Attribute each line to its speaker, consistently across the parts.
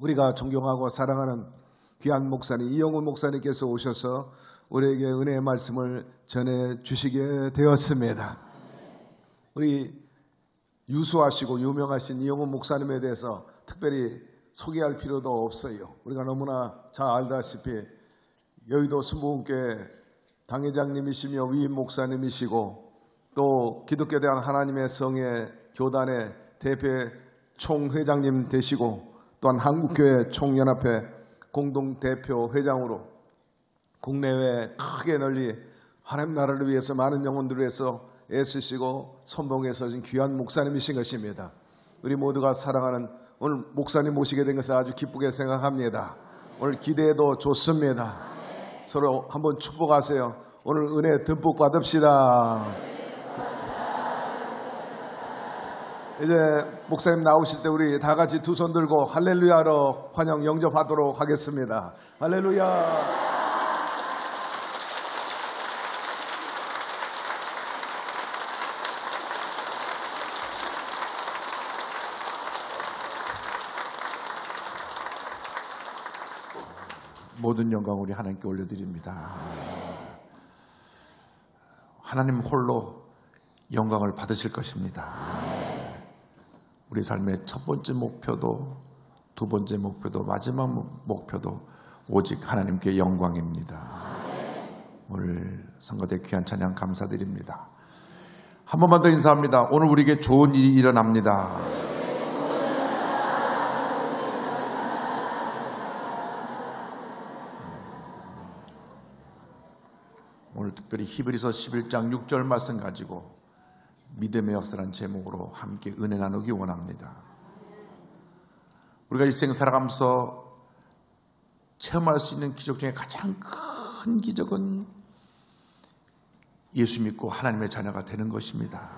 Speaker 1: 우리가 존경하고 사랑하는 귀한 목사님 이영훈 목사님께서 오셔서 우리에게 은혜의 말씀을 전해 주시게 되었습니다. 우리 유수하시고 유명하신 이영훈 목사님에 대해서 특별히 소개할 필요도 없어요. 우리가 너무나 잘 알다시피 여의도 순복음교회 당회장님이시며 위임 목사님이시고 또 기독교에 대한 하나님의 성의 교단의 대표 총회장님 되시고 또한 한국교회 총연합회 공동대표 회장으로 국내외 크게 널리 하나님 나라를 위해서 많은 영혼들을 위해서 애쓰시고 선봉해서 귀한 목사님이신 것입니다. 우리 모두가 사랑하는 오늘 목사님 모시게 된 것을 아주 기쁘게 생각합니다. 오늘 기대도 좋습니다. 서로 한번 축복하세요. 오늘 은혜 듬뿍 받읍시다. 이제 목사님 나오실 때 우리 다 같이 두 손 들고 할렐루야로 환영 영접하도록 하겠습니다. 할렐루야.
Speaker 2: 모든 영광 우리 하나님께 올려드립니다. 하나님 홀로 영광을 받으실 것입니다. 우리 삶의 첫 번째 목표도 두 번째 목표도 마지막 목표도 오직 하나님께 영광입니다. 오늘 성가대 귀한 찬양 감사드립니다. 한 번만 더 인사합니다. 오늘 우리에게 좋은 일이 일어납니다. 오늘 특별히 히브리서 11장 6절 말씀 가지고 믿음의 역사라는 제목으로 함께 은혜 나누기 원합니다. 우리가 일생 살아가면서 체험할 수 있는 기적 중에 가장 큰 기적은 예수 믿고 하나님의 자녀가 되는 것입니다.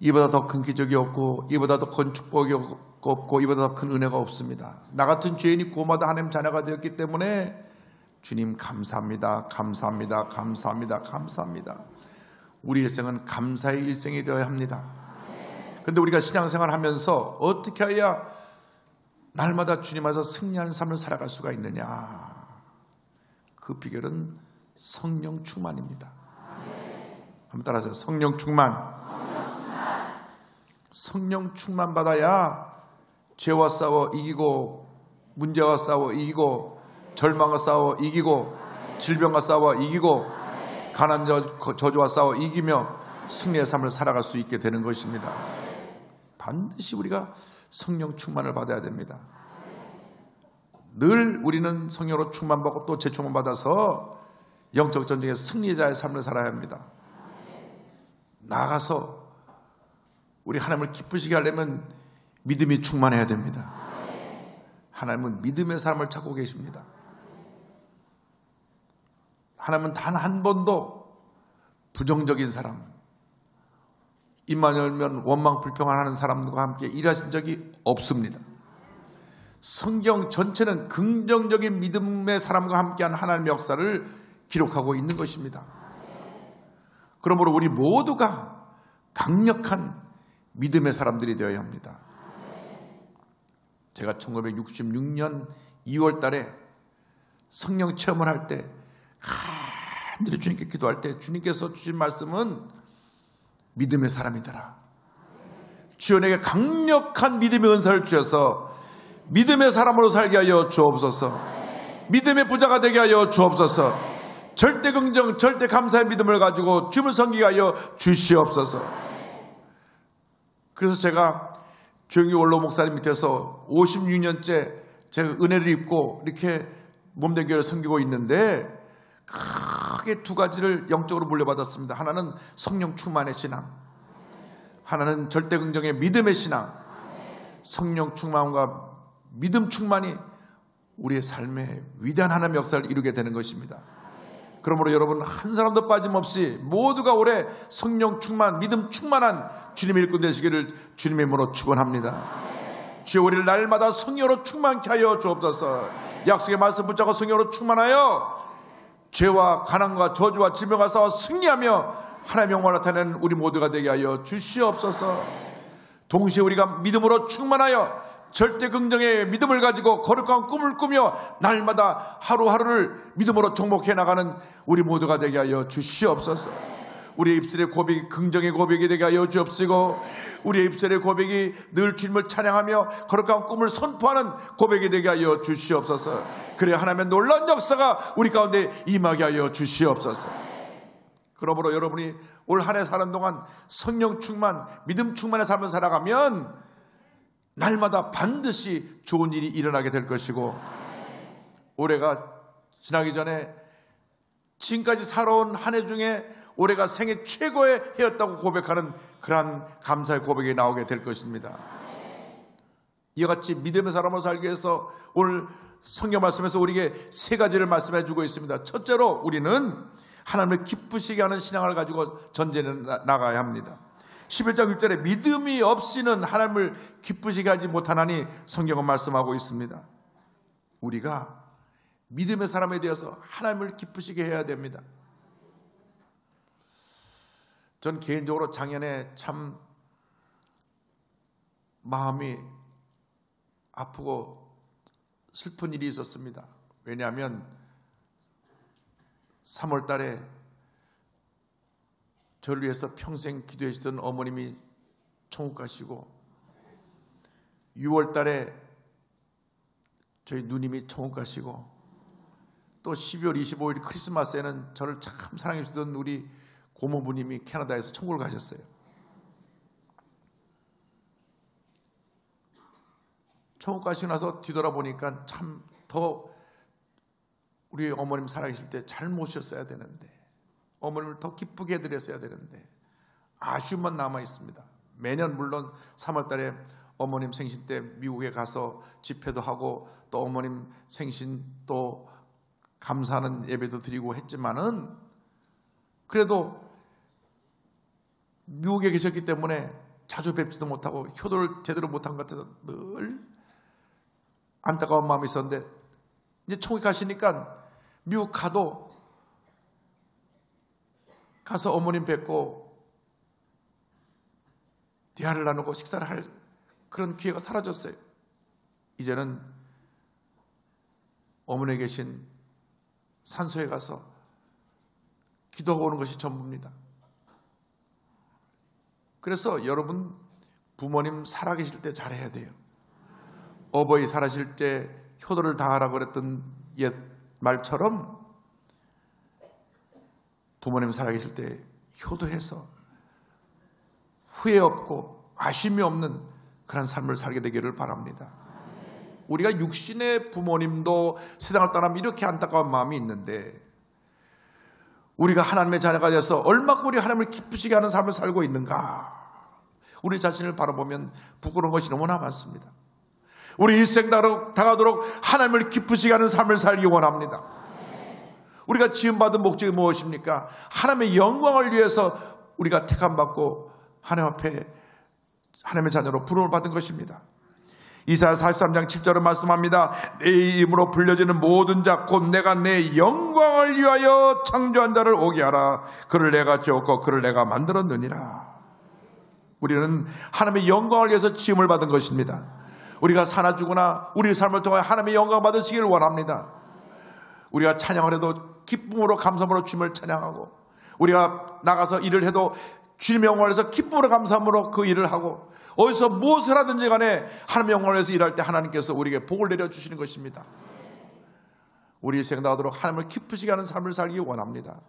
Speaker 2: 이보다 더 큰 기적이 없고 이보다 더 큰 축복이 없고 이보다 더 큰 은혜가 없습니다. 나 같은 죄인이 구원받아 하나님 자녀가 되었기 때문에 주님 감사합니다. 감사합니다. 감사합니다. 감사합니다. 우리 일생은 감사의 일생이 되어야 합니다. 그런데 우리가 신앙생활을 하면서 어떻게 해야 날마다 주님 안에서 승리하는 삶을 살아갈 수가 있느냐? 그 비결은 성령 충만입니다. 한번 따라하세요. 성령 충만. 성령 충만 받아야 죄와 싸워 이기고 문제와 싸워 이기고 절망과 싸워 이기고 질병과 싸워 이기고 가난 저주와 싸워 이기며 승리의 삶을 살아갈 수 있게 되는 것입니다. 반드시 우리가 성령 충만을 받아야 됩니다. 늘 우리는 성령으로 충만받고 또 재충만 받아서 영적 전쟁의 승리자의 삶을 살아야 합니다. 나아가서 우리 하나님을 기쁘시게 하려면 믿음이 충만해야 됩니다. 하나님은 믿음의 삶을 찾고 계십니다. 하나님은 단 한 번도 부정적인 사람, 입만 열면 원망 불평하는 사람들과 함께 일하신 적이 없습니다. 성경 전체는 긍정적인 믿음의 사람과 함께한 하나님의 역사를 기록하고 있는 것입니다. 그러므로 우리 모두가 강력한 믿음의 사람들이 되어야 합니다. 제가 1966년 2월 달에 성령 체험을 할 때 간절히 주님께 기도할 때 주님께서 주신 말씀은 믿음의 사람이더라. 주여 내게 강력한 믿음의 은사를 주셔서 믿음의 사람으로 살게 하여 주옵소서. 믿음의 부자가 되게 하여 주옵소서. 절대 긍정, 절대 감사의 믿음을 가지고 주님을 섬기게 하여 주시옵소서. 그래서 제가 조영기 원로 목사님 밑에서 56년째 제가 은혜를 입고 이렇게 몸된 교회를 섬기고 있는데 크게 두 가지를 영적으로 물려받았습니다. 하나는 성령 충만의 신앙, 하나는 절대 긍정의 믿음의 신앙. 성령 충만과 믿음 충만이 우리의 삶에 위대한 하나님의 역사를 이루게 되는 것입니다. 그러므로 여러분 한 사람도 빠짐없이 모두가 올해 성령 충만, 믿음 충만한 주님의 일꾼 되시기를 주님의 이름으로 축원합니다. 주여 우리를 날마다 성령으로 충만케 하여 주옵소서. 약속의 말씀 붙잡고 성령으로 충만하여 죄와 가난과 저주와 질병과 싸워 승리하며 하나님의 영광을 나타내는 우리 모두가 되게 하여 주시옵소서. 동시에 우리가 믿음으로 충만하여 절대 긍정의 믿음을 가지고 거룩한 꿈을 꾸며 날마다 하루하루를 믿음으로 정복해 나가는 우리 모두가 되게 하여 주시옵소서. 우리의 입술의 고백이 긍정의 고백이 되게 하여 주옵시고, 우리의 입술의 고백이 늘 주님을 찬양하며 거룩한 꿈을 선포하는 고백이 되게 하여 주시옵소서. 그래 하나님의 놀라운 역사가 우리 가운데 임하게 하여 주시옵소서. 그러므로 여러분이 올 한 해 사는 동안 성령 충만, 믿음 충만의 삶을 살아가면 날마다 반드시 좋은 일이 일어나게 될 것이고, 올해가 지나기 전에 지금까지 살아온 한 해 중에 올해가 생애 최고의 해였다고 고백하는 그러한 감사의 고백이 나오게 될 것입니다. 이와 같이 믿음의 사람으로 살기 위해서 오늘 성경 말씀에서 우리에게 세 가지를 말씀해 주고 있습니다. 첫째로 우리는 하나님을 기쁘시게 하는 신앙을 가지고 전쟁에 나가야 합니다. 11장 1절에 믿음이 없이는 하나님을 기쁘시게 하지 못하나니 성경은 말씀하고 있습니다. 우리가 믿음의 사람에 대해서 하나님을 기쁘시게 해야 됩니다. 전 개인적으로 작년에 참 마음이 아프고 슬픈 일이 있었습니다. 왜냐하면 3월 달에 저를 위해서 평생 기도해 주던 어머님이 천국 가시고, 6월 달에 저희 누님이 천국 가시고, 또 12월 25일 크리스마스에는 저를 참 사랑해 주던 우리 고모부님이 캐나다에서 천국을 가셨어요. 천국 가시고 나서 뒤돌아보니까 참 더 우리 어머님 살아계실 때 잘 모셨어야 되는데, 어머님을 더 기쁘게 해드렸어야 되는데 아쉬움만 남아 있습니다. 매년 물론 3월 달에 어머님 생신 때 미국에 가서 집회도 하고 또 어머님 생신 또 감사하는 예배도 드리고 했지만은, 그래도 미국에 계셨기 때문에 자주 뵙지도 못하고 효도를 제대로 못한 것 같아서 늘 안타까운 마음이 있었는데, 이제 천국 가시니까 미국 가서 어머님 뵙고 대화를 나누고 식사를 할 그런 기회가 사라졌어요. 이제는 어머니 계신 산소에 가서 기도하고 오는 것이 전부입니다. 그래서 여러분 부모님 살아계실 때 잘해야 돼요. 어버이 살아계실 때 효도를 다하라고 그랬던 옛 말처럼 부모님 살아계실 때 효도해서 후회 없고 아쉬움이 없는 그런 삶을 살게 되기를 바랍니다. 우리가 육신의 부모님도 세상을 떠나면 이렇게 안타까운 마음이 있는데, 우리가 하나님의 자녀가 되어서 얼마큼 우리 하나님을 기쁘시게 하는 삶을 살고 있는가, 우리 자신을 바라보면 부끄러운 것이 너무나 많습니다. 우리 일생 다가도록 하나님을 기쁘시게 하는 삶을 살기 원합니다. 우리가 지음받은 목적이 무엇입니까? 하나님의 영광을 위해서 우리가 택함받고 하나님 앞에 하나님의 자녀로 부름을 받은 것입니다. 이사야 43장 7절은 말씀합니다. 내 이름으로 불려지는 모든 자 곧 내가 내 영광을 위하여 창조한 자를 오게 하라. 그를 내가 지었고 그를 내가 만들었느니라. 우리는 하나님의 영광을 위해서 지음을 받은 것입니다. 우리가 사나 죽으나 우리 삶을 통해 하나님의 영광 받으시기를 원합니다. 우리가 찬양을 해도 기쁨으로 감사함으로 주님을 찬양하고, 우리가 나가서 일을 해도 주님의 영광을 위해서 기쁨으로 감사함으로 그 일을 하고, 어디서 무엇을 하든지 간에 하나님의 영광을 위해서 일할 때 하나님께서 우리에게 복을 내려주시는 것입니다. 우리 인생 나도록 하나님을 기쁘시게 하는 삶을 살기 원합니다.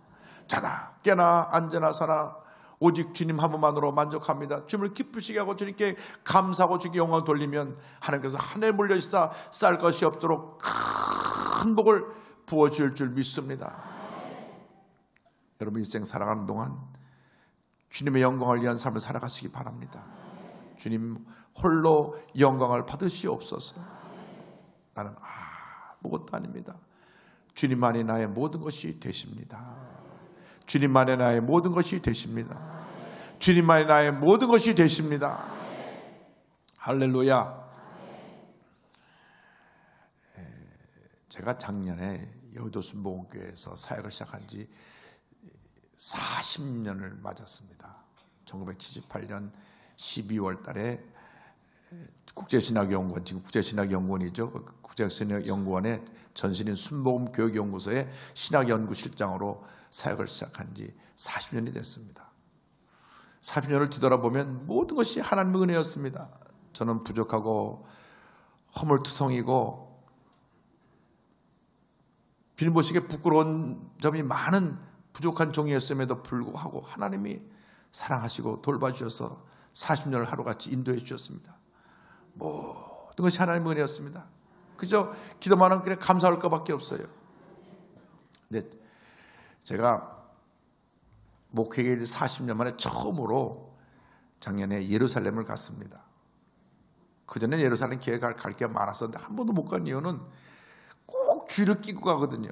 Speaker 2: 자나 깨나 앉으나 사나 오직 주님 한 분만으로 만족합니다. 주님을 기쁘시게 하고 주님께 감사하고 주님께 영광을 돌리면 하나님께서 하늘에 물려주사 쌀 것이 없도록 큰 복을 부어줄 줄 믿습니다. 여러분 인생 살아가는 동안 주님의 영광을 위한 삶을 살아가시기 바랍니다. 주님 홀로 영광을 받으시옵소서. 나는 아무것도 아닙니다. 주님만이 나의 모든 것이 되십니다. 주님만이 나의 모든 것이 되십니다. 주님만이 나의 모든 것이 되십니다. 할렐루야. 제가 작년에 여의도 순복음교회에서 사역을 시작한 지 40년을 맞았습니다. 1978년 12월 달에 국제신학연구원, 지금 국제신학연구원이죠. 국제신학연구원의 전신인 순복음교육연구소의 신학연구실장으로 사역을 시작한 지 40년이 됐습니다. 40년을 뒤돌아보면 모든 것이 하나님의 은혜였습니다. 저는 부족하고 허물투성이고 비lin보시기에 부끄러운 점이 많은 부족한 종이었음에도 불구하고 하나님이 사랑하시고 돌봐주셔서 40년을 하루같이 인도해 주셨습니다. 모든 것이 하나님의 은혜였습니다. 그저 기도만 하면 그냥 감사할 것밖에 없어요. 근데 제가 목회일 40년 만에 처음으로 작년에 예루살렘을 갔습니다. 그전에 예루살렘 기회가 갈 게 많았었는데 한 번도 못 간 이유는 꼭 주일을 끼고 가거든요.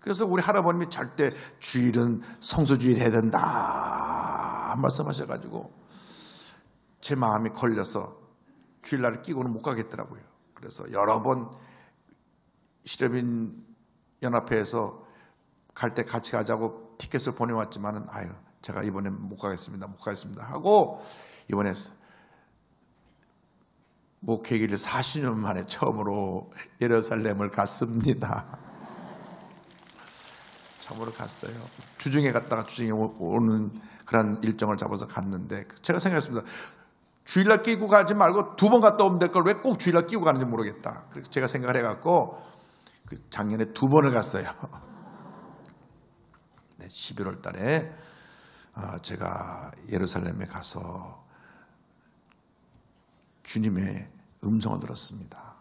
Speaker 2: 그래서 우리 할아버님이 절대 주일은 성수주일 해야 된다 말씀하셔가지고 제 마음이 걸려서 주일날을 끼고는 못 가겠더라고요. 그래서 여러 번 시럽인 연합회에서 갈 때 같이 가자고 티켓을 보내왔지만은 제가 이번엔 못 가겠습니다 하고 이번에 목회일 40년 만에 처음으로 예루살렘을 갔습니다. 처음으로 갔어요. 주중에 갔다가 주중에 오는 그런 일정을 잡아서 갔는데 제가 생각했습니다. 주일날 끼고 가지 말고 2번 갔다 오면 될 걸 왜 꼭 주일날 끼고 가는지 모르겠다. 그래서 제가 생각을 해갖고 작년에 2번을 갔어요. 네, 11월 달에 제가 예루살렘에 가서 주님의 음성을 들었습니다.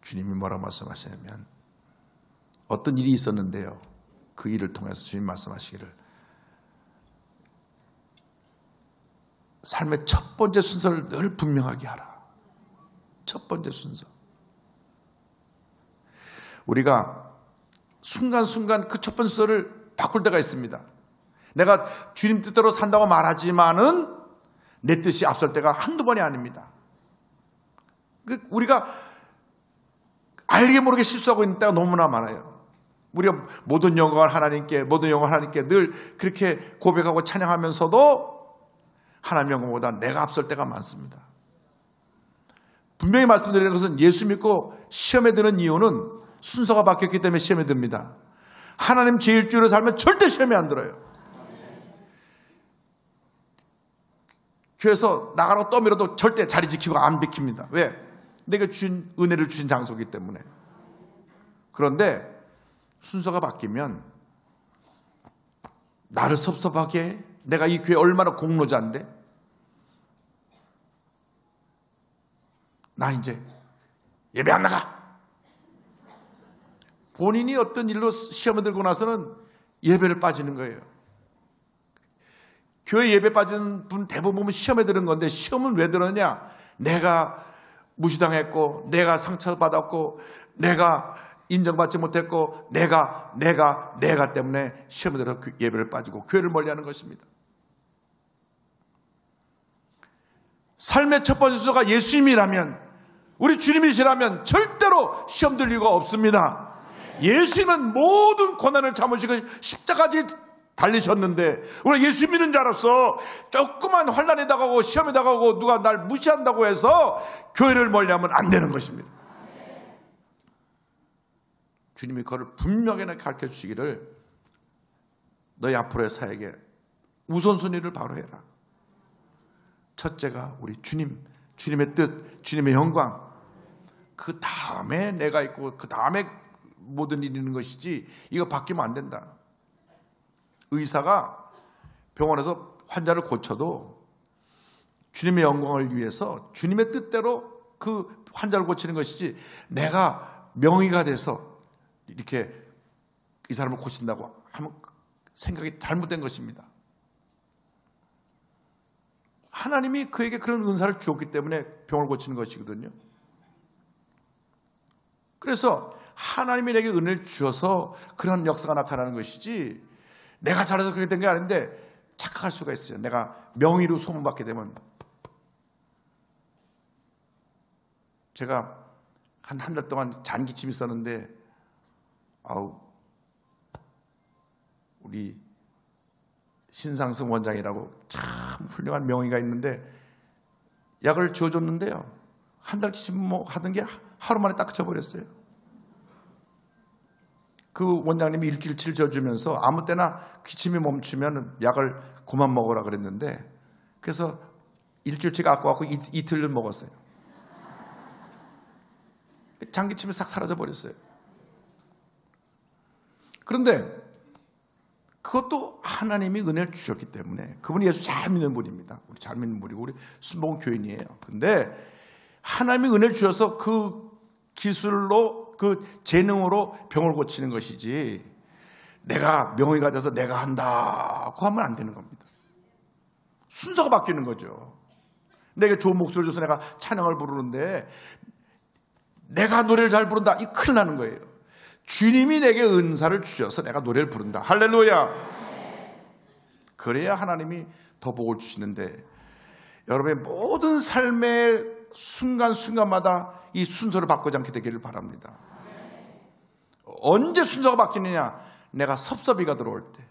Speaker 2: 주님이 뭐라고 말씀하시냐면 어떤 일이 있었는데요. 그 일을 통해서 주님 말씀하시기를 삶의 첫 번째 순서를 늘 분명하게 하라. 첫 번째 순서. 우리가 순간순간 그 첫 번째 순서를 바꿀 때가 있습니다. 내가 주님 뜻대로 산다고 말하지만은 내 뜻이 앞설 때가 한두 번이 아닙니다. 우리가 알게 모르게 실수하고 있는 때가 너무나 많아요. 우리가 모든 영광을 하나님께 늘 그렇게 고백하고 찬양하면서도 하나님 영광보다 내가 앞설 때가 많습니다. 분명히 말씀드리는 것은 예수 믿고 시험에 드는 이유는 순서가 바뀌었기 때문에 시험에 듭니다. 하나님 제1주의로 살면 절대 시험에 안 들어요. 교회에서 나가라고 떠밀어도 절대 자리 지키고 안 비킵니다. 왜? 내가 주신 은혜를 주신 장소이기 때문에. 그런데 순서가 바뀌면 나를 섭섭하게 해. 내가 이 교회 얼마나 공로자인데 나 이제 예배 안 나가. 본인이 어떤 일로 시험을 들고 나서는 예배를 빠지는 거예요. 교회 예배 빠지는 분 대부분 보면 시험에 들은 건데 시험은 왜 들었냐? 내가 무시당했고 내가 상처받았고 내가 인정받지 못했고 내가 때문에 시험에 들어 예배를 빠지고 교회를 멀리하는 것입니다. 삶의 첫 번째 순서가 예수님이라면 우리 주님이시라면 절대로 시험 들 이유가 없습니다. 예수님은 모든 고난을 참으시고 십자가까지 달리셨는데 우리가 예수 믿는 줄 알았어. 조그만 환난에 다가오고 시험에 다가오고 누가 날 무시한다고 해서 교회를 멀리하면 안 되는 것입니다. 주님이 그걸 분명히 가르쳐 주시기를 너희 앞으로의 사역에 우선순위를 바로 해라. 첫째가 우리 주님의 뜻, 주님의 영광. 그 다음에 내가 있고 그 다음에 모든 일이 있는 것이지 이거 바뀌면 안 된다. 의사가 병원에서 환자를 고쳐도 주님의 영광을 위해서 주님의 뜻대로 그 환자를 고치는 것이지 내가 명의가 돼서 이렇게 이 사람을 고친다고 하면 생각이 잘못된 것입니다. 하나님이 그에게 그런 은사를 주었기 때문에 병을 고치는 것이거든요. 그래서 하나님이 내게 은혜를 주셔서 그런 역사가 나타나는 것이지 내가 잘해서 그렇게 된 게 아닌데 착각할 수가 있어요. 내가 명의로 소문받게 되면. 제가 한 달 동안 잔기침이 있었는데 우리 신상승 원장이라고 참 훌륭한 명의가 있는데 약을 지어줬는데요. 한 달치씩 뭐 하던 게 하루 만에 딱 그쳐버렸어요. 그 원장님이 일주일치를 지어주면서 아무 때나 기침이 멈추면 약을 그만 먹으라 그랬는데, 그래서 일주일치 갖고 와서 이틀을 먹었어요. 장기침이 싹 사라져 버렸어요. 그런데 그것도 하나님이 은혜를 주셨기 때문에, 그분이 예수 잘 믿는 분입니다. 우리 잘 믿는 분이고 우리 순복음 교인이에요. 그런데 하나님이 은혜를 주셔서 그 기술로, 그 재능으로 병을 고치는 것이지, 내가 명의가 돼서 내가 한다고 하면 안 되는 겁니다. 순서가 바뀌는 거죠. 내게 좋은 목소리를 줘서 내가 찬양을 부르는데 내가 노래를 잘 부른다, 이 큰일 나는 거예요. 주님이 내게 은사를 주셔서 내가 노래를 부른다. 할렐루야. 그래야 하나님이 더 복을 주시는데, 여러분의 모든 삶의 순간순간마다 이 순서를 바꾸지 않게 되기를 바랍니다. 언제 순서가 바뀌느냐? 내가 섭섭이가 들어올 때,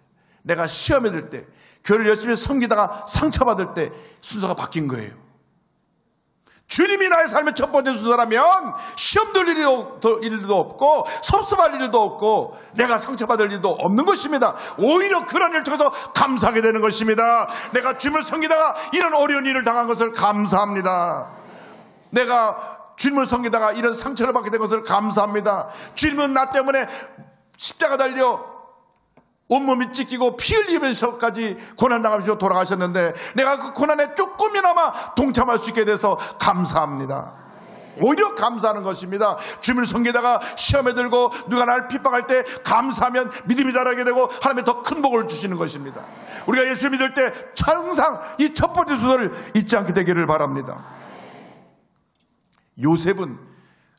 Speaker 2: 내가 시험에 들 때, 교회를 열심히 섬기다가 상처받을 때 순서가 바뀐 거예요. 주님이 나의 삶의 첫 번째 순서라면 시험 들 일도 없고 섭섭할 일도 없고 내가 상처받을 일도 없는 것입니다. 오히려 그런 일을 통해서 감사하게 되는 것입니다. 내가 주님을 섬기다가 이런 어려운 일을 당한 것을 감사합니다. 내가 주님을 섬기다가 이런 상처를 받게 된 것을 감사합니다. 주님은 나 때문에 십자가 달려 온몸이 찢기고 피 흘리면서까지 고난당하면서 돌아가셨는데, 내가 그 고난에 조금이나마 동참할 수 있게 돼서 감사합니다. 오히려 감사하는 것입니다. 주님을 섬기다가 시험에 들고 누가 나를 핍박할 때 감사하면 믿음이 자라게 되고 하나님의 더 큰 복을 주시는 것입니다. 우리가 예수를 믿을 때 항상 이 첫 번째 순서를 잊지 않게 되기를 바랍니다. 요셉은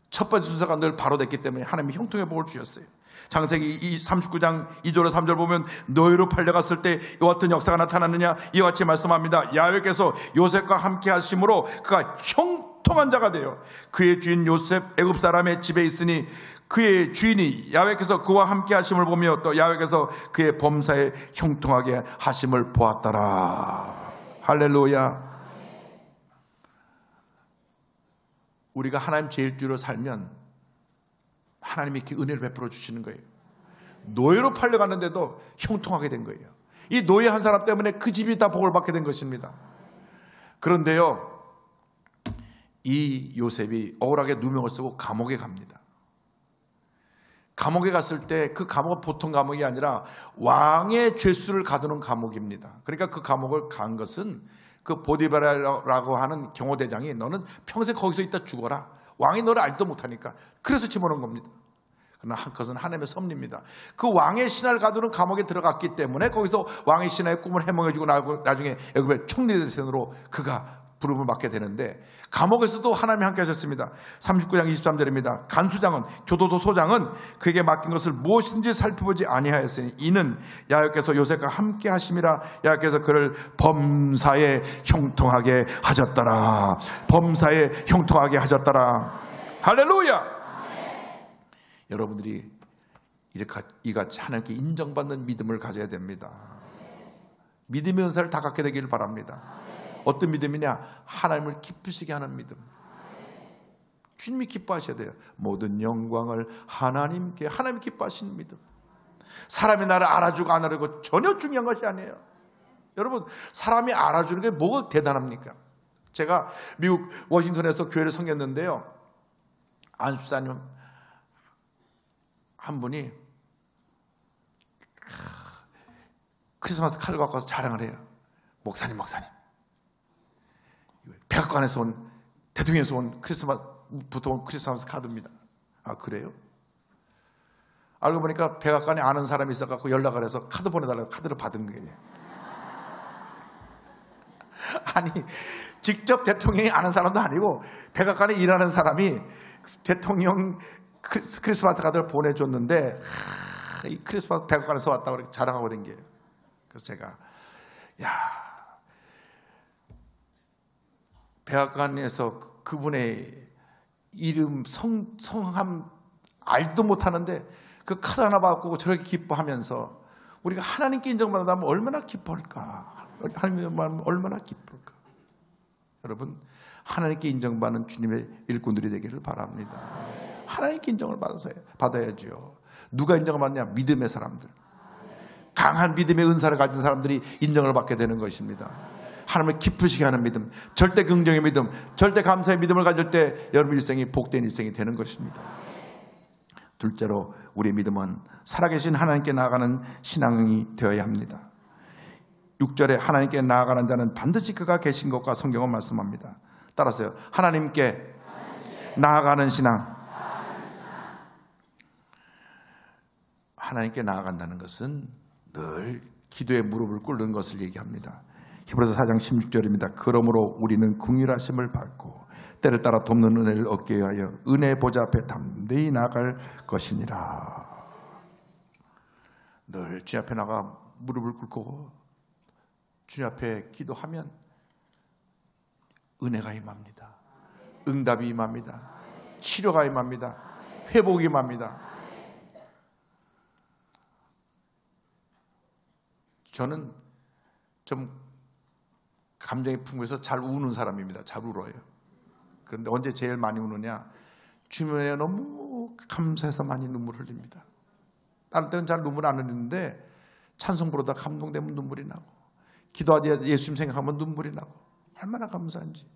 Speaker 2: 첫 번째 순서가 늘 바로 됐기 때문에 하나님이 형통의 복을 주셨어요. 창세기 39장 2절로 3절 보면, 노예로 팔려갔을 때 이와 같은 역사가 나타났느냐, 이와 같이 말씀합니다. 야훼께서 요셉과 함께 하심으로 그가 형통한 자가 되어 그의 주인 요셉 애굽 사람의 집에 있으니, 그의 주인이 야훼께서 그와 함께 하심을 보며 또 야훼께서 그의 범사에 형통하게 하심을 보았더라. 할렐루야. 우리가 하나님 제일주로 살면 하나님이 이렇게 은혜를 베풀어 주시는 거예요. 노예로 팔려갔는데도 형통하게 된 거예요. 이 노예 한 사람 때문에 그 집이 다 복을 받게 된 것입니다. 그런데요, 이 요셉이 억울하게 누명을 쓰고 감옥에 갑니다. 감옥에 갔을 때 그 감옥은 보통 감옥이 아니라 왕의 죄수를 가두는 감옥입니다. 그러니까 그 감옥을 간 것은 그 보디바라라고 하는 경호대장이, 너는 평생 거기서 있다 죽어라, 왕이 너를 알지도 못하니까, 그래서 집어넣은 겁니다. 그러나 그것은 하나님의 섭리입니다. 그 왕의 신하를 가두는 감옥에 들어갔기 때문에 거기서 왕의 신하의 꿈을 해몽해주고 나중에 애굽의 총리대신으로 그가 부름을 받게 되는데, 감옥에서도 하나님이 함께 하셨습니다. 39장 23절입니다. 간수장은, 교도소 소장은 그에게 맡긴 것을 무엇인지 살펴보지 아니하였으니 이는 야훼께서 요셉과 함께 하심이라. 야훼께서 그를 범사에 형통하게 하셨더라. 범사에 형통하게 하셨더라. 할렐루야. 여러분들이 이같이 하나님께 인정받는 믿음을 가져야 됩니다. 믿음의 은사를 다 갖게 되기를 바랍니다. 어떤 믿음이냐? 하나님을 기쁘시게 하는 믿음. 주님이 기뻐하셔야 돼요. 모든 영광을 하나님께, 하나님이 기뻐하시는 믿음. 사람이 나를 알아주고 안 알아주고 전혀 중요한 것이 아니에요. 여러분, 사람이 알아주는 게 뭐가 대단합니까? 제가 미국 워싱턴에서 교회를 섬겼는데요, 안수사님 한 분이 크리스마스 카드 갖고 와서 자랑을 해요. 목사님 백악관에서 온, 대통령에서 온 보통 크리스마스 카드입니다. 아, 그래요? 알고 보니까 백악관에 아는 사람이 있어갖고 연락을 해서 카드 보내달라고 카드를 받은 거예요. 아니, 직접 대통령이 아는 사람도 아니고 백악관에 일하는 사람이 대통령 크리스마스 카드를 보내줬는데, 이 크리스마스 백악관에서 왔다고 이렇게 자랑하고 된 게요. 그래서 제가, 백악관에서 그분의 이름, 성함 알지도 못하는데 그 카드 하나 받고 저렇게 기뻐하면서, 우리가 하나님께 인정받는다면 얼마나 기뻐할까? 하나님께 말하면 얼마나 기쁠까? 여러분, 하나님께 인정받는 주님의 일꾼들이 되기를 바랍니다. 하나님께 인정을 받아야죠. 누가 인정을 받냐? 믿음의 사람들, 강한 믿음의 은사를 가진 사람들이 인정을 받게 되는 것입니다. 하나님을 기쁘시게 하는 믿음, 절대 긍정의 믿음, 절대 감사의 믿음을 가질 때 여러분 일생이 복된 일생이 되는 것입니다. 둘째로 우리의 믿음은 살아계신 하나님께 나아가는 신앙이 되어야 합니다. 6절에 하나님께 나아가는 자는 반드시 그가 계신 것과 성경은 말씀합니다. 따라서요, 하나님께 나아가는 신앙. 하나님께 나아간다는 것은 늘 기도에 무릎을 꿇는 것을 얘기합니다. 히브리서 4장 16절입니다. 그러므로 우리는 긍휼하심을 받고 때를 따라 돕는 은혜를 얻게 하여 은혜의 보좌 앞에 담대히 나아갈 것이니라. 늘 주님 앞에 나가 무릎을 꿇고 주님 앞에 기도하면 은혜가 임합니다. 응답이 임합니다. 치료가 임합니다. 회복이 임합니다. 저는 좀 감정이 풍부해서 잘 우는 사람입니다. 잘 울어요. 그런데 언제 제일 많이 우느냐? 주변에 너무 감사해서 많이 눈물 흘립니다. 다른 때는 잘 눈물 안 흘리는데 찬송 부르다 감동되면 눈물이 나고, 기도하다 예수님 생각하면 눈물이 나고, 얼마나 감사한지.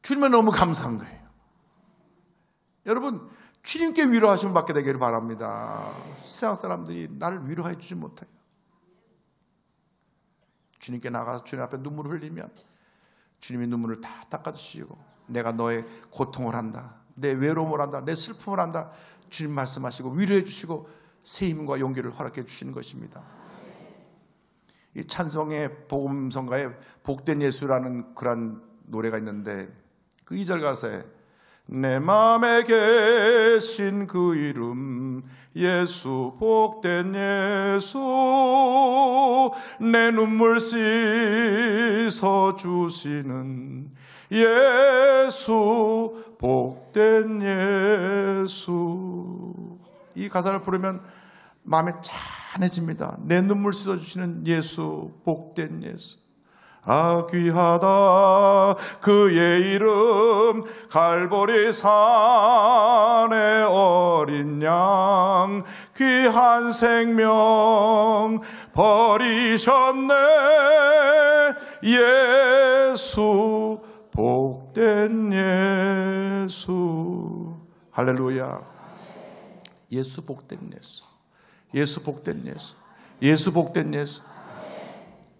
Speaker 2: 주님에 너무 감사한 거예요. 여러분, 주님께 위로하심을 받게 되기를 바랍니다. 세상 사람들이 나를 위로해 주지 못해요. 주님께 나가서 주님 앞에 눈물을 흘리면 주님이 눈물을 다 닦아주시고, 내가 너의 고통을 한다, 내 외로움을 한다, 내 슬픔을 한다, 주님 말씀하시고 위로해 주시고 새 힘과 용기를 허락해 주시는 것입니다. 이 찬송의 복음성가에 복된 예수라는 그런 노래가 있는데, 그 2절 가사에 내 마음에 계신 그 이름 예수, 복된 예수, 내 눈물 씻어 주시는 예수, 복된 예수. 이 가사를 부르면 마음에 찬해집니다. 내 눈물 씻어 주시는 예수, 복된 예수. 아, 귀하다 그의 이름, 갈보리 산의 어린 양, 귀한 생명 버리셨네 예수, 복된 예수. 할렐루야. 예수 복된 예수, 예수 복된 예수, 예수 복된 예수.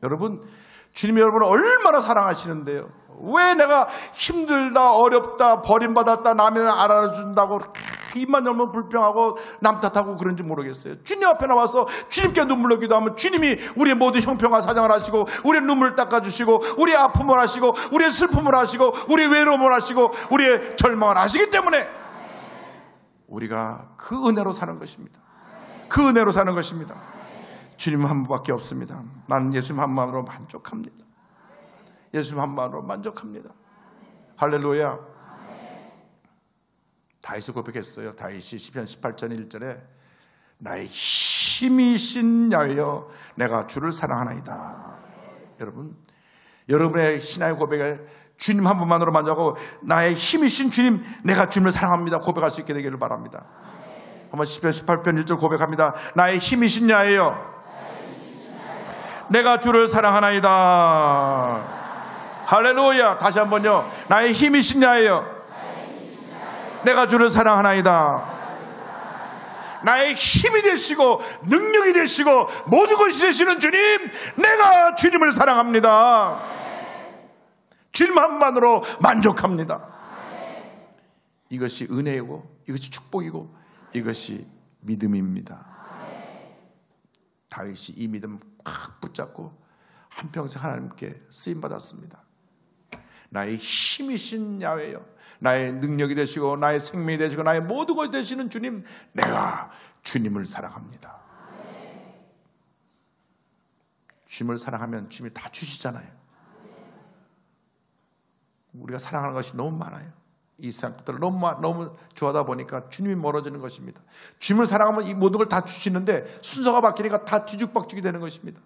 Speaker 2: 여러분, 주님이 여러분을 얼마나 사랑하시는데요. 왜 내가 힘들다, 어렵다, 버림받았다, 남이 알아준다고 입만 열면 불평하고 남 탓하고 그런지 모르겠어요. 주님 앞에 나와서 주님께 눈물로 기도하면 주님이 우리의 모든 형평과 사정을 하시고, 우리의 눈물을 닦아주시고, 우리의 아픔을 하시고, 우리의 슬픔을 하시고, 우리의 외로움을 하시고, 우리의 절망을 하시기 때문에 우리가 그 은혜로 사는 것입니다. 그 은혜로 사는 것입니다. 주님 한 분밖에 없습니다. 나는 예수님 한 분만으로 만족합니다. 예수님 한 분만으로 만족합니다. 할렐루야. 다윗이 고백했어요. 다윗이 시편 18편 1절에 나의 힘이신 야훼여 내가 주를 사랑하나이다. 여러분, 여러분의 신앙의 고백을 주님 한 분만으로 만족하고 나의 힘이신 주님, 내가 주님을 사랑합니다 고백할 수 있게 되기를 바랍니다. 한번 시편 18편 1절 고백합니다. 나의 힘이신 야훼여 내가 주를 사랑하나이다. 할렐루야. 다시 한번요. 나의 힘이신 야훼여 내가 주를 사랑하나이다. 나의 힘이 되시고 능력이 되시고 모든 것이 되시는 주님, 내가 주님을 사랑합니다. 주님 한 분만으로 만족합니다. 이것이 은혜이고, 이것이 축복이고, 이것이 믿음입니다. 다윗이 이 믿음 꽉 붙잡고 한평생 하나님께 쓰임받았습니다. 나의 힘이신 야훼여, 나의 능력이 되시고 나의 생명이 되시고 나의 모든 것이 되시는 주님, 내가 주님을 사랑합니다. 주님을 사랑하면 주님이 다 주시잖아요. 우리가 사랑하는 것이 너무 많아요. 이 세상 것들을 너무 좋아하다 보니까 주님이 멀어지는 것입니다. 주님을 사랑하면 이 모든 걸 다 주시는데 순서가 바뀌니까 다 뒤죽박죽이 되는 것입니다.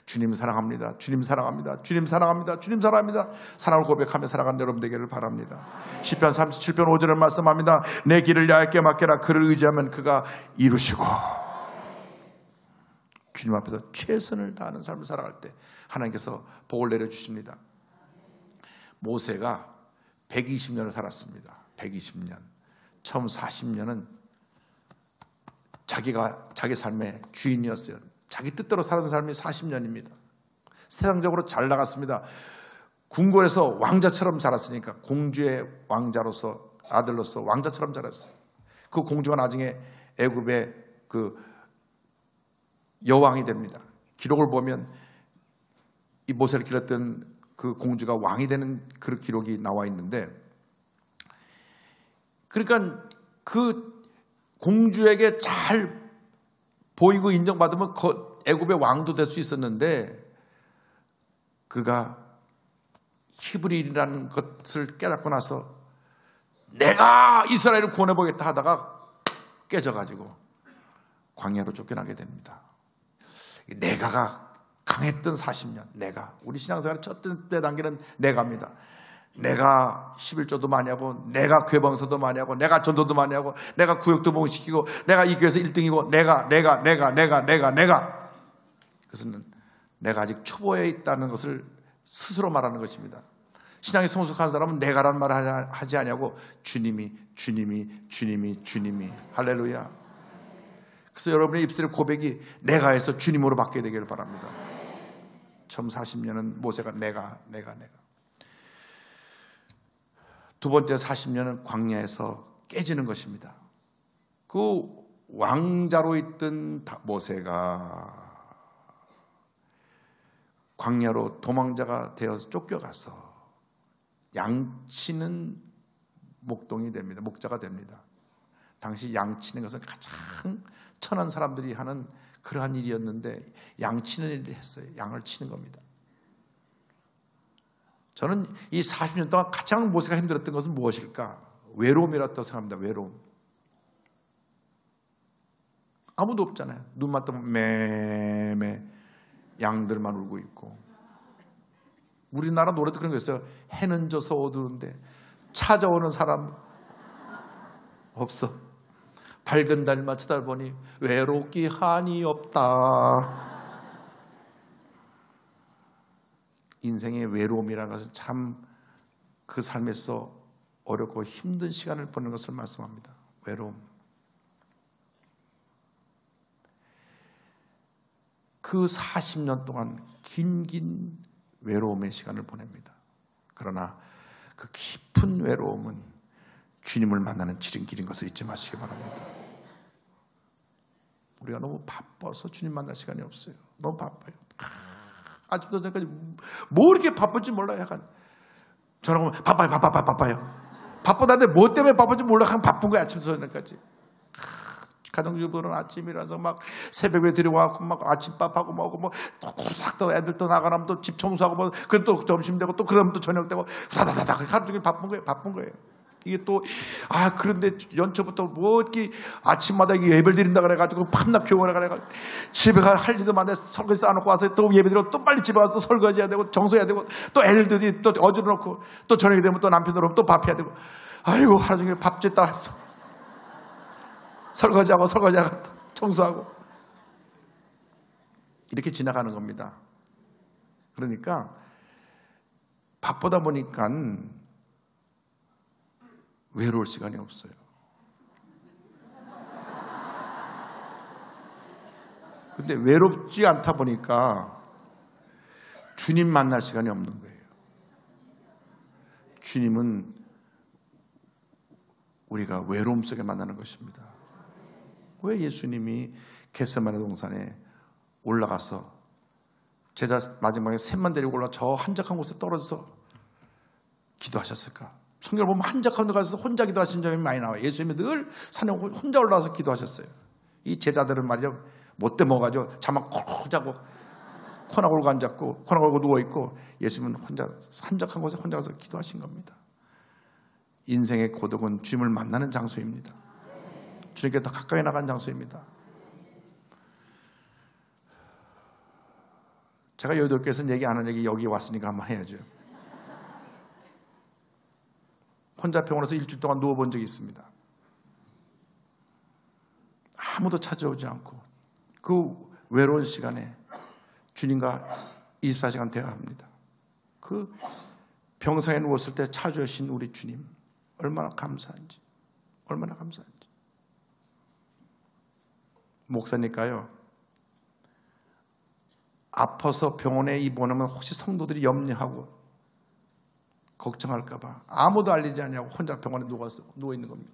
Speaker 2: 주님 사랑합니다. 주님 사랑합니다. 주님 사랑합니다. 주님 사랑합니다. 사랑을 고백하며 살아가는 여러분 되기를 바랍니다. 시편 37편 5절을 말씀합니다. 내 길을 야곱께 맡겨라. 그를 의지하면 그가 이루시고. 주님 앞에서 최선을 다하는 삶을 살아갈 때 하나님께서 복을 내려주십니다. 모세가 120년을 살았습니다. 120년. 처음 40년은 자기가 자기 삶의 주인이었어요. 자기 뜻대로 살아서 삶이 40년입니다. 세상적으로 잘 나갔습니다. 궁궐에서 왕자처럼 자랐으니까 공주의 왕자로서 아들로서 왕자처럼 자랐어요. 그 공주가 나중에 애굽의 그 여왕이 됩니다. 기록을 보면 이 모세를 기렸던 그 공주가 왕이 되는 그 기록이 나와 있는데, 그러니까 그 공주에게 잘 보이고 인정받으면 애굽의 왕도 될 수 있었는데, 그가 히브리인이라는 것을 깨닫고 나서 내가 이스라엘을 구원해보겠다 하다가 깨져가지고 광야로 쫓겨나게 됩니다. 내가가 강했던 40년, 내가. 우리 신앙생활의 첫 단계는 내가입니다. 내가 11조도 많이 하고, 내가 괴방서도 많이 하고, 내가 전도도 많이 하고, 내가 구역도 봉시키고, 내가 이 교회에서 1등이고, 내가. 그것은 내가 아직 초보에 있다는 것을 스스로 말하는 것입니다. 신앙이 성숙한 사람은 내가라는 말을 하지 않냐고, 주님이. 할렐루야. 그래서 여러분의 입술의 고백이 내가에서 주님으로 바뀌게 되기를 바랍니다. 처음 40년은 모세가 내가. 두 번째 40년은 광야에서 깨지는 것입니다. 그 왕자로 있던 모세가 광야로 도망자가 되어서 쫓겨가서 양치는 목동이 됩니다. 목자가 됩니다. 당시 양치는 것은 가장 천한 사람들이 하는 그러한 일이었는데, 양치는 일을 했어요. 양을 치는 겁니다. 저는 이 40년 동안 가장 모세가 힘들었던 것은 무엇일까? 외로움이라고 생각합니다. 외로움. 아무도 없잖아요. 눈만 뜨면 매매 양들만 울고 있고. 우리나라 노래도 그런 거 있어요. 해는 져서 어두운데 찾아오는 사람 없어. 밝은 달만 쳐다보니 외롭기 한이 없다. 인생의 외로움이라는 것은 참 그 삶에서 어렵고 힘든 시간을 보내는 것을 말씀합니다. 외로움. 그 40년 동안 긴 외로움의 시간을 보냅니다. 그러나 그 깊은 외로움은 주님을 만나는 지름길인 것을 잊지 마시기 바랍니다. 우리가 너무 바빠서 주님 만날 시간이 없어요. 너무 바빠요. 아직도 전까지 뭐 이렇게 바쁜지 몰라요. 약간 전화 오면 바빠요. 바쁘다는데 뭐 때문에 바쁜지 몰라. 그냥 바쁜 거야. 아침부터 저녁까지. 가정주부들은 아침 일어나서 막 새벽에 들어와서 막 아침밥하고 뭐하고 뭐 싹 또 애들 또 나가라면 또 집 청소하고 뭐 그건 또 점심 되고 또 그러면 또 저녁 되고 다다다다 하루 종일 바쁜 거예요. 이게 또 그런데 연초부터 뭐 이렇게 아침마다 예배를 드린다 그래가지고 밤낮 교원에 가래가지고 집에 가 할 일도 많은데 설거지 쌓아놓고 와서 또 예배 드리고 또 빨리 집에 가서 설거지해야 되고 청소해야 되고 또 애들들이 또 어지러놓고 또 저녁이 되면 또 남편 들어오면 또 밥해야 되고, 아이고 하루 종일 밥 짓다 설거지하고 청소하고 이렇게 지나가는 겁니다. 그러니까 바쁘다 보니까 외로울 시간이 없어요. 근데 외롭지 않다 보니까 주님 만날 시간이 없는 거예요. 주님은 우리가 외로움 속에 만나는 것입니다. 왜 예수님이 겟세마네 동산에 올라가서 제자 마지막에 셋만 데리고 올라 저 한적한 곳에 떨어져서 기도하셨을까? 성경을 보면 한적한 데 가서 혼자 기도하신 점이 많이 나와요. 예수님이 늘 산에 혼자 올라와서 기도하셨어요. 이 제자들은 말이죠, 못돼 먹어가지고 잠만 콕 자고 코나 걸고 앉았고 코나 걸고 누워있고, 예수님은 혼자 한적한 곳에 혼자 가서 기도하신 겁니다. 인생의 고독은 주님을 만나는 장소입니다. 주님께 더 가까이 나간 장소입니다. 제가 여의도교회에서는 얘기 안 한 얘기 여기 왔으니까 한번 해야죠. 혼자 병원에서 일주일 동안 누워본 적이 있습니다. 아무도 찾아오지 않고 그 외로운 시간에 주님과 24시간 대화합니다. 그 병상에 누웠을 때 찾아오신 우리 주님 얼마나 감사한지, 얼마나 감사한지. 목사니까요, 아파서 병원에 입원하면 혹시 성도들이 염려하고 걱정할까 봐 아무도 알리지 않냐고 혼자 병원에 누워 있는 겁니다.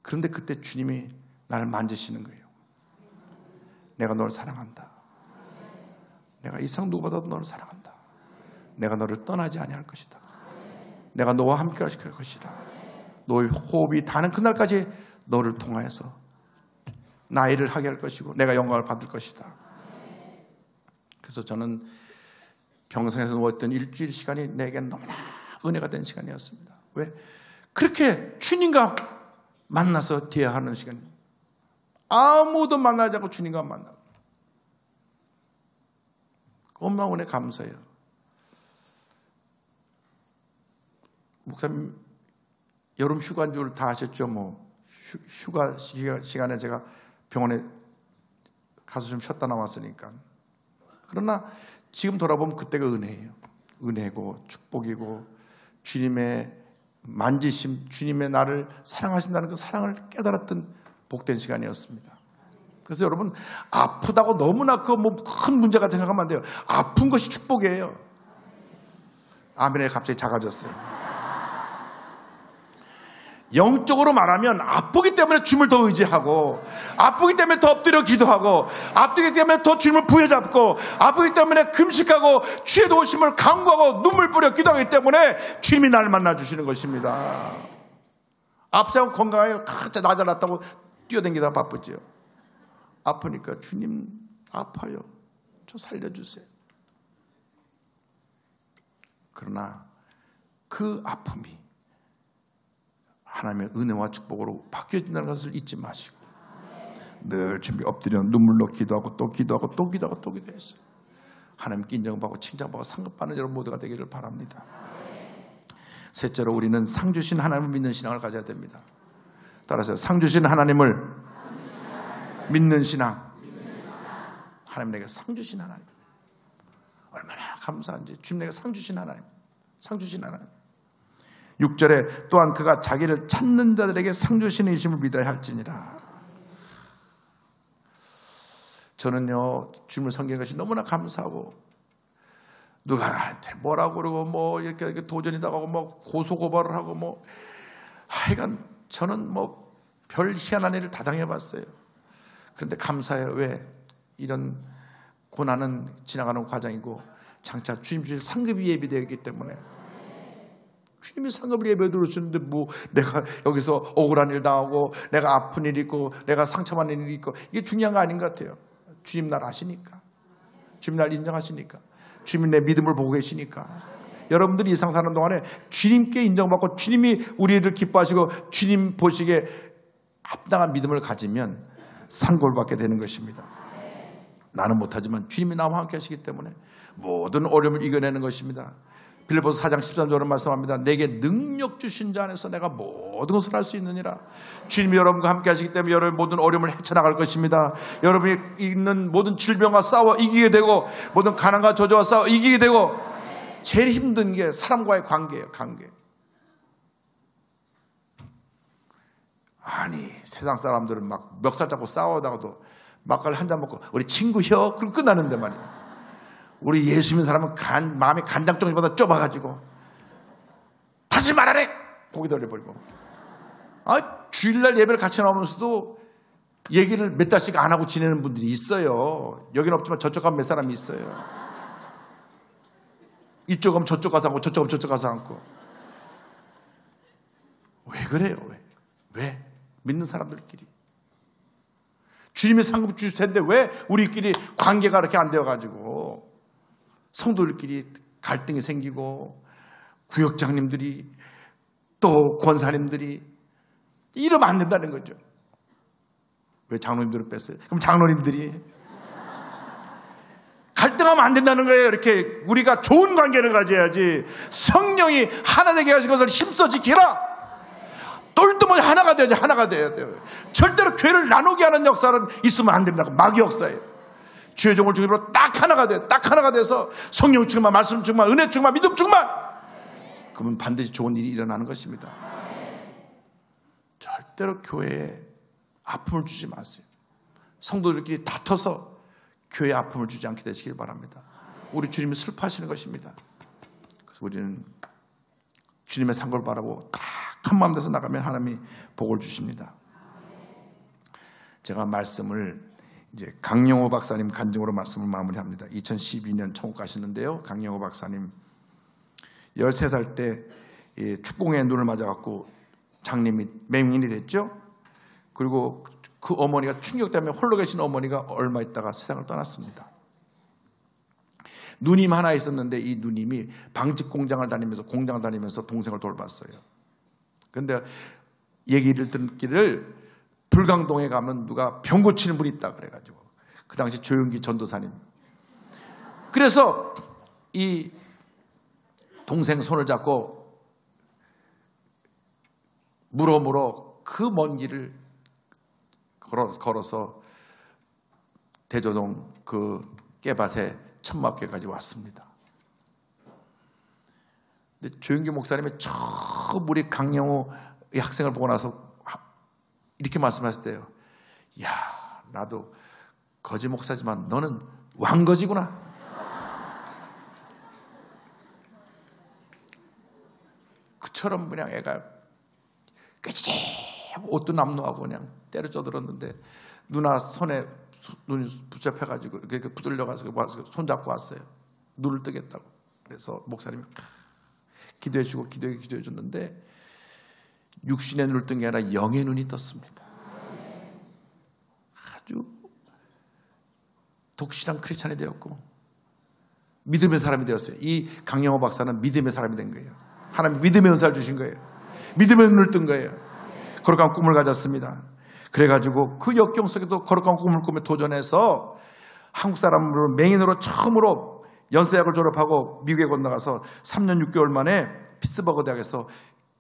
Speaker 2: 그런데 그때 주님이 나를 만지시는 거예요. 내가 너를 사랑한다. 내가 이상 누구보다도 너를 사랑한다. 내가 너를 떠나지 아니할 것이다. 내가 너와 함께 할 것이다. 너의 호흡이 닿는 그날까지 너를 통하여서 나의 일을 하게 할 것이고 내가 영광을 받을 것이다. 그래서 저는 병상에서 누웠던 일주일 시간이 내게는 너무나 은혜가 된 시간이었습니다. 왜? 그렇게 주님과 만나서 대화하는 시간. 아무도 만나지 않고 주님과 만나고. 엄마 은혜 감사해요. 목사님 여름 휴가인 줄 다 아셨죠? 휴가 시간에 제가 병원에 가서 좀 쉬었다 나왔으니까. 그러나 지금 돌아보면 그때가 은혜예요. 은혜고 축복이고 주님의 만지심, 주님의 나를 사랑하신다는 그 사랑을 깨달았던 복된 시간이었습니다. 그래서 여러분 아프다고 너무나 큰 문제가 생각하면 안 돼요. 아픈 것이 축복이에요. 아멘에 갑자기 작아졌어요. 영적으로 말하면 아프기 때문에 주님을 더 의지하고 아프기 때문에 더 엎드려 기도하고 아프기 때문에 더 주님을 부여잡고 아프기 때문에 금식하고 주의 도우심을 간구하고 눈물 뿌려 기도하기 때문에 주님이 나를 만나주시는 것입니다. 아프지 않고 건강하게 각자 나 잘났다고 뛰어다니다 바쁘죠. 아프니까 주님 아파요. 저 살려주세요. 그러나 그 아픔이 하나님의 은혜와 축복으로 바뀌어진다는 것을 잊지 마시고 늘 준비 엎드려 눈물로 기도하고 또 기도하고 또 기도하고 또 기도했어요. 하나님께 인정받고 칭찬받고 상급받는 여러분 모두가 되기를 바랍니다. 셋째로 우리는 상 주신 하나님을 믿는 신앙을 가져야 됩니다. 따라서 상 주신 하나님을 믿는 신앙. 하나님 내게 상 주신 하나님 얼마나 감사한지. 주님 내게 상 주신 하나님, 상 주신 하나님. 6절에 또한 그가 자기를 찾는 자들에게 상 주시는 이심을 믿어야 할지니라. 저는요 주님을 섬기는 것이 너무나 감사하고 누가 나한테 뭐라고 그러고 이렇게 도전이다고 고소고발을 하고 하여간 저는 별 희한한 일을 다 당해봤어요. 그런데 감사해요. 왜? 이런 고난은 지나가는 과정이고 장차 주님 주실 상급이 예비되어 있기 때문에. 주님이 상급을 예배해 들으시는데 내가 여기서 억울한 일 당하고 내가 아픈 일이 있고 내가 상처받는 일이 있고 이게 중요한 거 아닌 것 같아요. 주님 날 아시니까, 주님 날 인정하시니까, 주님 내 믿음을 보고 계시니까. 여러분들이 이 세상 사는 동안에 주님께 인정받고 주님이 우리를 기뻐하시고 주님 보시기에 합당한 믿음을 가지면 상급을 받게 되는 것입니다. 나는 못하지만 주님이 나와 함께 하시기 때문에 모든 어려움을 이겨내는 것입니다. 빌립보서 4장 13절은 말씀합니다. 내게 능력 주신 자 안에서 내가 모든 것을 할 수 있느니라. 주님이 여러분과 함께 하시기 때문에 여러분의 모든 어려움을 헤쳐나갈 것입니다. 여러분이 있는 모든 질병과 싸워 이기게 되고 모든 가난과 저주와 싸워 이기게 되고 제일 힘든 게 사람과의 관계예요. 관계. 아니 세상 사람들은 막 멱살 잡고 싸우다가도 막걸리 한 잔 먹고 우리 친구혀? 그럼 끝나는데 말이에요. 우리 예수 믿는 사람은 마음이 간장종이보다 좁아가지고 다시 말하래! 고기 돌려버리고. 주일날 예배를 같이 나오면서도 얘기를 몇 달씩 안 하고 지내는 분들이 있어요. 여기는 없지만 저쪽 가면 몇 사람이 있어요. 이쪽 가면 저쪽 가서 앉고 저쪽 가면 저쪽 가서 앉고. 왜 그래요? 왜? 믿는 사람들끼리. 주님이 상급 주실 텐데 왜 우리끼리 관계가 그렇게 안 되어가지고 성도들끼리 갈등이 생기고 구역장님들이 또 권사님들이 이러면 안 된다는 거죠. 왜 장로님들을 뺐어요? 그럼 장로님들이 갈등하면 안 된다는 거예요. 이렇게 우리가 좋은 관계를 가져야지. 성령이 하나 되게 하신 것을 힘써 지키라. 똘똘이 하나가 돼야지. 하나가 돼야 돼요. 절대로 교회를 나누게 하는 역사는 있으면 안 됩니다. 마귀 역사예요. 주의 종을 중심으로 딱 하나가 돼요. 딱 하나가 돼서 성령 충만, 말씀 충만, 은혜 충만, 믿음 충만. 그러면 반드시 좋은 일이 일어나는 것입니다. 절대로 교회에 아픔을 주지 마세요. 성도들끼리 다퉈서 교회에 아픔을 주지 않게 되시길 바랍니다. 우리 주님이 슬퍼하시는 것입니다. 그래서 우리는 주님의 상고를 바라고 딱 한마음 돼서 나가면 하나님이 복을 주십니다. 제가 말씀을 이제 강영호 박사님 간증으로 말씀을 마무리합니다. 2012년 천국 가시는데요. 강영호 박사님 13살 때 축봉의 눈을 맞아갖고 장님이 맹인이 됐죠. 그리고 그 어머니가 충격 때문에 홀로 계신 어머니가 얼마 있다가 세상을 떠났습니다. 누님 하나 있었는데 이 누님이 방직 공장을 다니면서 동생을 돌봤어요. 그런데 얘기를 듣기를 불광동에 가면 누가 병 고치는 분이 있다 그래가지고 그 당시 조용기 전도사님. 그래서 이 동생 손을 잡고 물어 그 먼 길을 걸어서 대조동 그 깨밭에 천막교회까지 왔습니다. 근데 조영기 목사님이 처음 우리 강영호 학생을 보고 나서 이렇게 말씀하실 때요. 야, 나도 거지 목사지만 너는 왕거지구나. 그처럼 그냥 애가 깨지지 옷도 남루하고 그냥 때려져 들었는데 누나 손에 눈이 붙잡혀가지고 이렇게 부들려가서 손잡고 왔어요. 눈을 뜨겠다고. 그래서 목사님이 기도해주고 기도해줬는데 육신의 눈을 뜬 게 아니라 영의 눈이 떴습니다. 아주 독실한 크리스찬이 되었고 믿음의 사람이 되었어요. 이 강영호 박사는 믿음의 사람이 된 거예요. 하나님 믿음의 은사를 주신 거예요. 믿음의 눈을 뜬 거예요. 거룩한 꿈을 가졌습니다. 그래가지고 그 역경 속에도 거룩한 꿈을 꾸며 도전해서 한국 사람으로 맹인으로 처음으로 연세대학을 졸업하고 미국에 건너가서 3년 6개월 만에 피츠버그 대학에서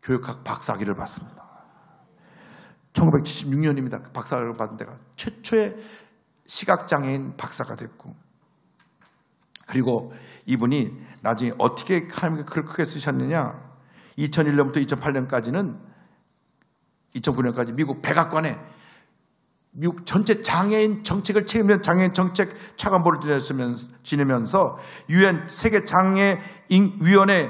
Speaker 2: 교육학 박사학위를 받습니다. 1976년입니다. 박사학위를 받은 데가 최초의 시각장애인 박사가 됐고, 그리고 이분이 나중에 어떻게 하나님께 글을 크게 쓰셨느냐, 2001년부터 2009년까지 미국 백악관에 미국 전체 장애인 정책을 책임지는 장애인 정책 차관보를 지내면서 유엔 세계 장애인 위원회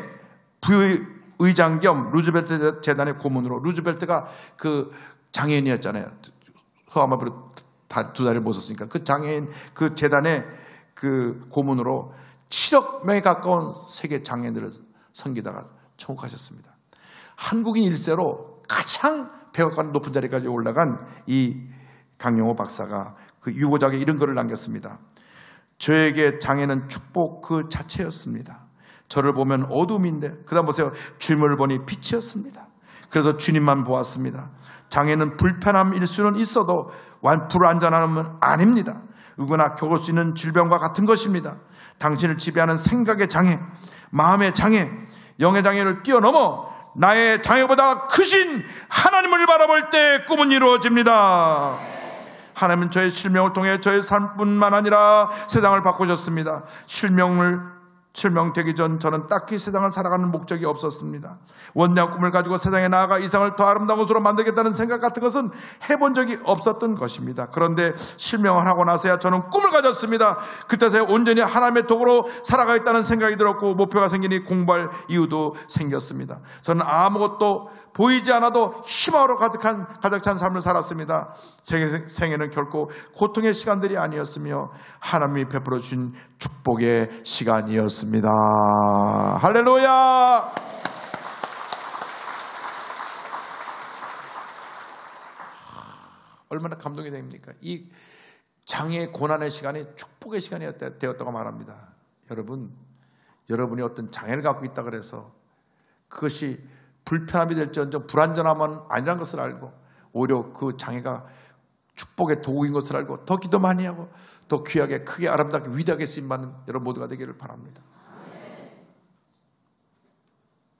Speaker 2: 부의장 겸 루즈벨트 재단의 고문으로, 루즈벨트가 그 장애인이었잖아요. 소아마비로 다 두 다리를 못 썼으니까 그 장애인 그 재단의 그 고문으로 7억 명에 가까운 세계 장애인들을 섬기다가 천국하셨습니다. 한국인 1세로 가장 백악관 높은 자리까지 올라간 이 강영호 박사가 그 유고작에 이런 글을 남겼습니다. 저에게 장애는 축복 그 자체였습니다. 저를 보면 어둠인데 그 다음 보세요. 주님을 보니 빛이었습니다. 그래서 주님만 보았습니다. 장애는 불편함일 수는 있어도 불완전함은 아닙니다. 누구나 겪을 수 있는 질병과 같은 것입니다. 당신을 지배하는 생각의 장애, 마음의 장애, 영의 장애를 뛰어넘어 나의 장애보다 크신 하나님을 바라볼 때 꿈은 이루어집니다. 하나님은 저의 실명을 통해 저의 삶뿐만 아니라 세상을 바꾸셨습니다. 실명되기 전 저는 딱히 세상을 살아가는 목적이 없었습니다. 원대한 꿈을 가지고 세상에 나아가 이 세상을 더 아름다운 곳으로 만들겠다는 생각 같은 것은 해본 적이 없었던 것입니다. 그런데 실명을 하고 나서야 저는 꿈을 가졌습니다. 그때서야 온전히 하나님의 도구로 살아가겠다는 생각이 들었고 목표가 생기니 공부할 이유도 생겼습니다. 저는 아무것도 보이지 않아도 희망으로 가득 찬 삶을 살았습니다. 제 생애는 결코 고통의 시간들이 아니었으며 하나님이 베풀어 주신 축복의 시간이었습니다. 할렐루야! 얼마나 감동이 됩니까? 이 장애의 고난의 시간이 축복의 시간이 되었다고 말합니다. 여러분이 어떤 장애를 갖고 있다 그래서 그것이 불편함이 될지언정 불완전함은 아니라는 것을 알고 오히려 그 장애가 축복의 도구인 것을 알고 더 기도 많이 하고 더 귀하게 크게 아름답게 위대하게 쓰임받는 여러분 모두가 되기를 바랍니다.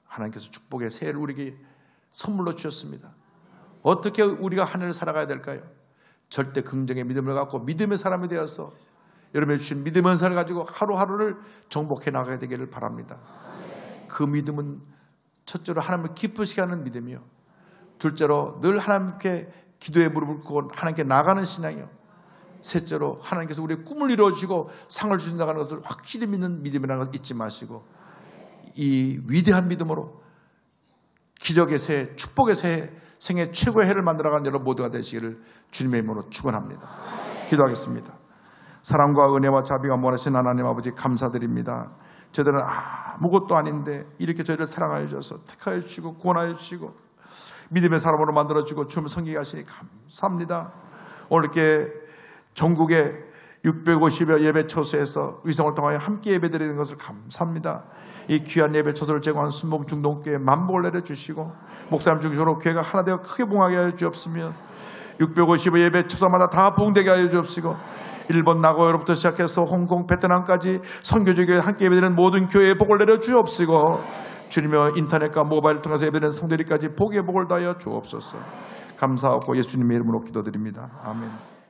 Speaker 2: 하나님께서 축복의 새해를 우리에게 선물로 주셨습니다. 어떻게 우리가 한 해를 살아가야 될까요? 절대 긍정의 믿음을 갖고 믿음의 사람이 되어서 여러분이 주신 믿음의 은사를 가지고 하루하루를 정복해 나가야 되기를 바랍니다. 그 믿음은 첫째로 하나님을 기쁘시게 하는 믿음이요, 둘째로 늘 하나님께 기도의 무릎을 꿇고 하나님께 나가는 신앙이요, 셋째로 하나님께서 우리의 꿈을 이루어주시고 상을 주신다는 것을 확실히 믿는 믿음이라는 걸 잊지 마시고 이 위대한 믿음으로 기적의 새해, 축복의 새해, 생애 최고의 해를 만들어가는 여러분 모두가 되시기를 주님의 이름으로 축원합니다. 기도하겠습니다. 사랑과 은혜와 자비가 원하신 하나님 아버지 감사드립니다. 저희들은 아무것도 아닌데 이렇게 저희를 사랑하여 주셔서 택하여 주시고 구원하여 주시고 믿음의 사람으로 만들어주고 주님 섬기게 하시니 감사합니다. 오늘 이렇게 전국에 650여 예배 초소에서 위성을 통하여 함께 예배드리는 것을 감사합니다. 이 귀한 예배 초소를 제공한 순봉 중동교회 만복을 내려주시고 목사님 중심으로 교회가 하나 되어 크게 봉하게 하여 주옵시며 650여 예배 초소마다 다 부흥되게 하여 주옵시고 일본 나고야로부터 시작해서 홍콩 베트남까지 선교지교회 함께 예배드리는 모든 교회에 복을 내려 주옵시고 주님의 인터넷과 모바일을 통해서 예배드리는 성도들까지 복의 복을 다하여 주옵소서. 감사하고 예수님의 이름으로 기도드립니다. 아멘.